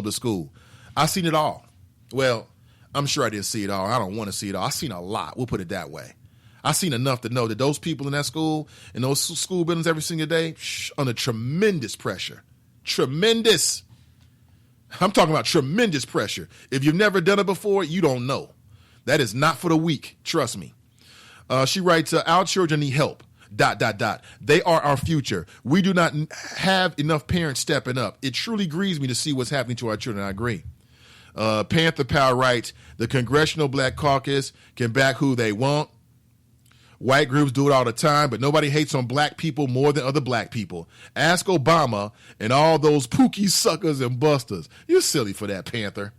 the school. I seen it all. Well, I'm sure I didn't see it all. I don't want to see it all. I seen a lot. We'll put it that way. I seen enough to know that those people in that school, in those school buildings every single day, under tremendous pressure. Tremendous. I'm talking about tremendous pressure. If you've never done it before, you don't know. That is not for the weak. Trust me. She writes, our children need help. ... They are our future. We do not have enough parents stepping up. It truly grieves me to see what's happening to our children. I agree. Panther Power writes, the Congressional Black Caucus can back who they want. White groups do it all the time, but nobody hates on black people more than other black people. Ask Obama and all those pookie suckers and busters. You're silly for that, Panther.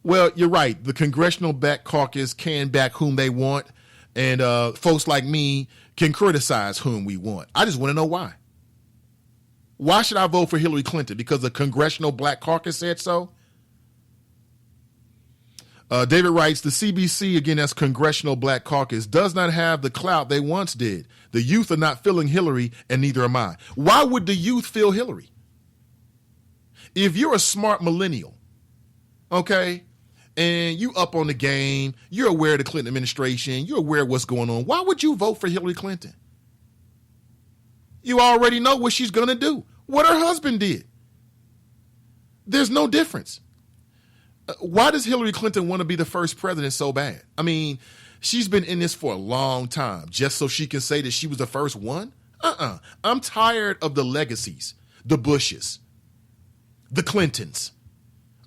Well, you're right. The Congressional Black Caucus can back whom they want, and folks like me can criticize whom we want. I just want to know why. Why should I vote for Hillary Clinton? Because the Congressional Black Caucus said so? David writes, the CBC, again, that's Congressional Black Caucus, does not have the clout they once did. The youth are not feeling Hillary, and neither am I. Why would the youth feel Hillary? If you're a smart millennial, okay, and you up on the game, you're aware of the Clinton administration, you're aware of what's going on, why would you vote for Hillary Clinton? You already know what she's going to do, what her husband did. There's no difference. Why does Hillary Clinton want to be the first president so bad? I mean, she's been in this for a long time just so she can say that she was the first one? I'm tired of the legacies, the Bushes, the Clintons.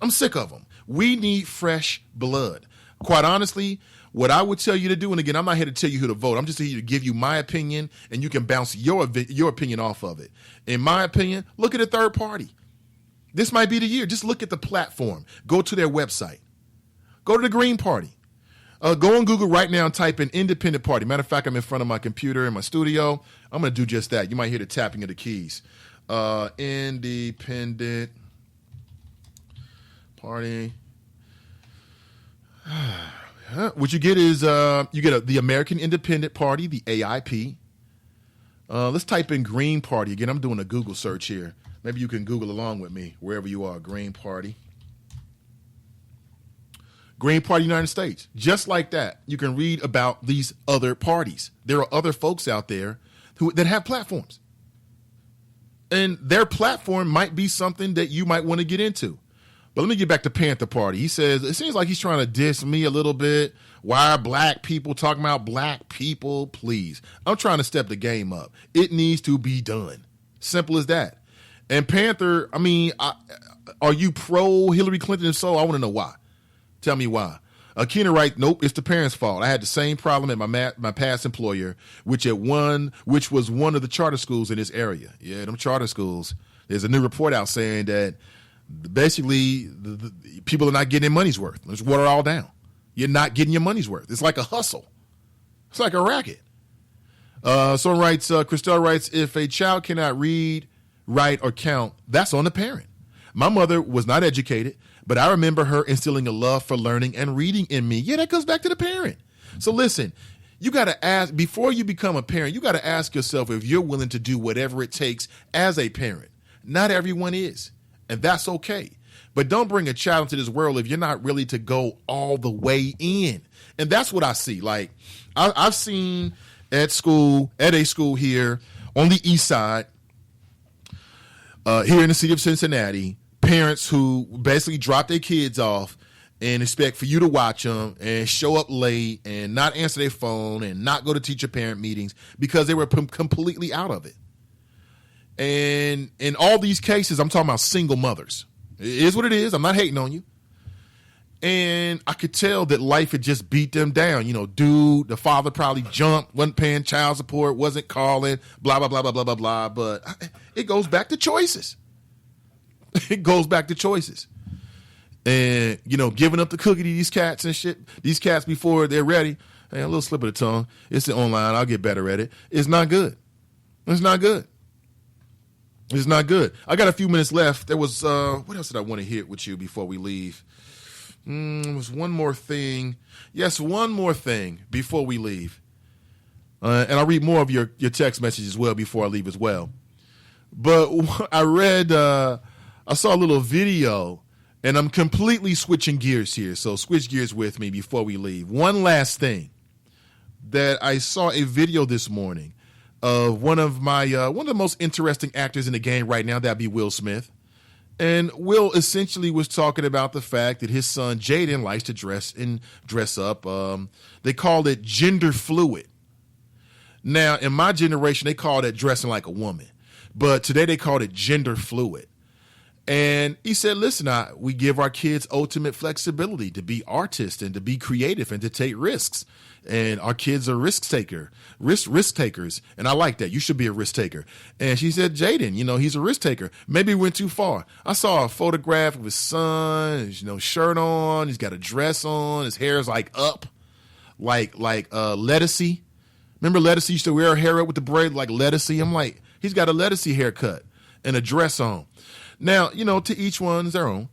I'm sick of them. We need fresh blood. Quite honestly, what I would tell you to do, and again, I'm not here to tell you who to vote. I'm just here to give you my opinion, and you can bounce your opinion off of it. In my opinion, look at a third party. This might be the year. Just look at the platform. Go to their website. Go to the Green Party. Go on Google right now and type in Independent Party. Matter of fact, I'm in front of my computer in my studio. I'm going to do just that. You might hear the tapping of the keys. Independent Party. What you get is you get the American Independent Party, the AIP. Let's type in Green Party. Again, I'm doing a Google search here. Maybe you can Google along with me, wherever you are, Green Party. Green Party United States. Just like that, you can read about these other parties. There are other folks out there that have platforms. And their platform might be something that you might want to get into. But let me get back to Panther Party. He says, it seems like he's trying to diss me a little bit. Why are black people talking about black people? Please. I'm trying to step the game up. It needs to be done. Simple as that. And Panther, I mean, are you pro Hillary Clinton? If so, I want to know why. Tell me why. Keena writes, nope, it's the parents' fault. I had the same problem at my past employer, which was one of the charter schools in this area. Yeah, them charter schools. There's a new report out saying that basically the people are not getting their money's worth. Let's water it all down. You're not getting your money's worth. It's like a hustle. It's like a racket. Someone writes, Christelle writes, if a child cannot read, write, or count, that's on the parent. My mother was not educated, but I remember her instilling a love for learning and reading in me. Yeah, that goes back to the parent. So listen, you got to ask, before you become a parent, you got to ask yourself if you're willing to do whatever it takes as a parent. Not everyone is, and that's okay. But don't bring a child into this world if you're not really to go all the way in. And that's what I see. Like, I've seen at a school here on the east side, here in the city of Cincinnati, parents who basically drop their kids off and expect for you to watch them and show up late and not answer their phone and not go to teacher-parent meetings because they were completely out of it. And in all these cases, I'm talking about single mothers. It is what it is. I'm not hating on you. And I could tell that life had just beat them down. You know, the father probably jumped, wasn't paying child support, wasn't calling, blah, blah, blah, blah, blah, blah, blah. But it goes back to choices. It goes back to choices. And, you know, giving up the cookie to these cats and shit, these cats before they're ready. Hey, a little slip of the tongue. It's online. I'll get better at it. It's not good. It's not good. It's not good. I got a few minutes left. There was, what else did I want to hit with you before we leave? There was one more thing. Yes, one more thing before we leave. And I'll read more of your text messages as well before I leave as well. But I read I saw a little video, and I'm completely switching gears here. So switch gears with me before we leave. One last thing, that I saw a video this morning of one of the most interesting actors in the game right now. That'd be Will Smith. And Will essentially was talking about the fact that his son Jaden likes to dress up. They called it gender fluid. Now, in my generation, they called it dressing like a woman, but today they called it gender fluid. And he said, listen, we give our kids ultimate flexibility to be artists and to be creative and to take risks. And our kids are risk takers. And I like that. You should be a risk taker. And she said, Jaden, he's a risk taker. Maybe he went too far. I saw a photograph of his son, his, shirt on. He's got a dress on. His hair is like up, like Lettucey. Remember Lettucey used to wear her hair up with the braid like Lettucey? I'm like, he's got a Lettucey haircut and a dress on. Now, to each one's their own.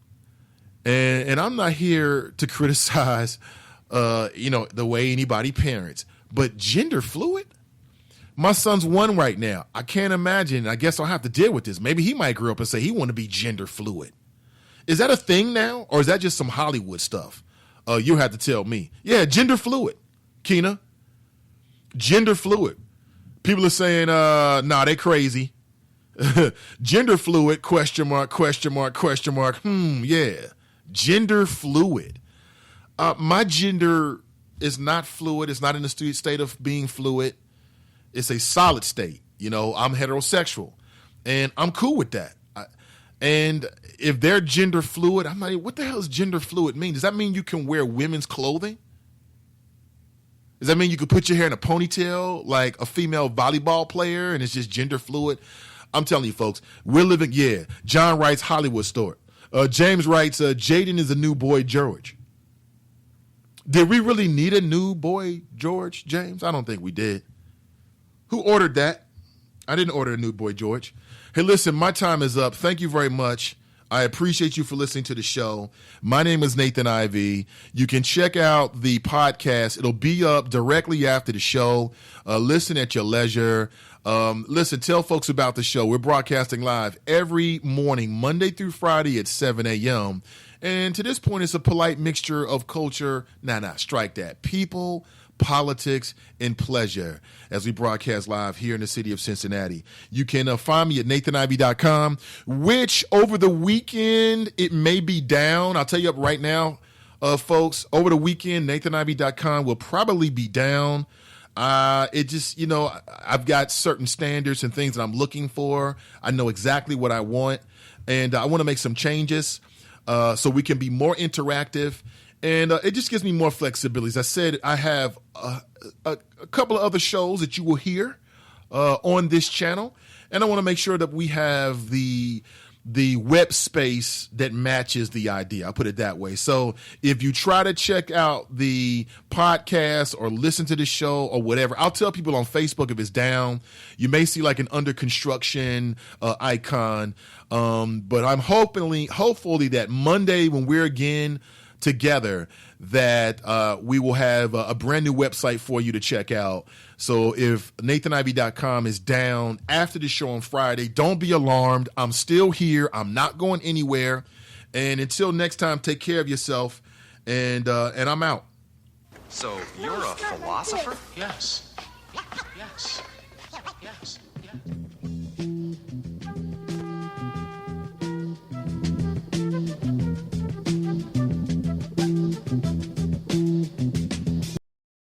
And I'm not here to criticize, the way anybody parents. But gender fluid? My son's 1 right now. I can't imagine. I guess I'll have to deal with this. Maybe he might grow up and say he want to be gender fluid. Is that a thing now? Or is that just some Hollywood stuff? You'll have to tell me. Yeah, gender fluid, Keena. Gender fluid. People are saying, nah, they crazy. Gender fluid, question mark. Yeah. Gender fluid. My gender is not fluid. It's not in the state of being fluid. It's a solid state. I'm heterosexual and I'm cool with that. And if they're gender fluid, I'm like, what the hell does gender fluid mean? Does that mean you can wear women's clothing? Does that mean you could put your hair in a ponytail like a female volleyball player and it's just gender fluid? I'm telling you, folks, we're living, yeah. John writes Hollywood story. James writes, Jaden is a new boy George. Did we really need a new boy George, James? I don't think we did. Who ordered that? I didn't order a new boy George. Hey, listen, my time is up. Thank you very much. I appreciate you for listening to the show. My name is Nathan Ivey. You can check out the podcast. It'll be up directly after the show. Listen at your leisure. Listen, tell folks about the show. We're broadcasting live every morning, Monday through Friday at 7 a.m. And to this point, it's a polite mixture of culture. Strike that. People, politics, and pleasure as we broadcast live here in the city of Cincinnati. You can find me at nathanivey.com, which over the weekend, it may be down. I'll tell you up right now, folks, over the weekend, nathanivey.com will probably be down. It just, I've got certain standards and things that I'm looking for. I know exactly what I want, and I want to make some changes so we can be more interactive. And it just gives me more flexibility. As I said, I have a couple of other shows that you will hear on this channel. And I want to make sure that we have the web space that matches the idea. I'll put it that way. So if you try to check out the podcast or listen to the show or whatever, I'll tell people on Facebook if it's down. You may see like an under construction icon. But I'm hopefully that Monday when we're again together that we will have a brand new website for you to check out. So if nathanivey.com is down after the show on Friday, don't be alarmed. I'm still here. I'm not going anywhere. And until next time, take care of yourself. And I'm out. So you're a philosopher? Yes. Yes. Yes.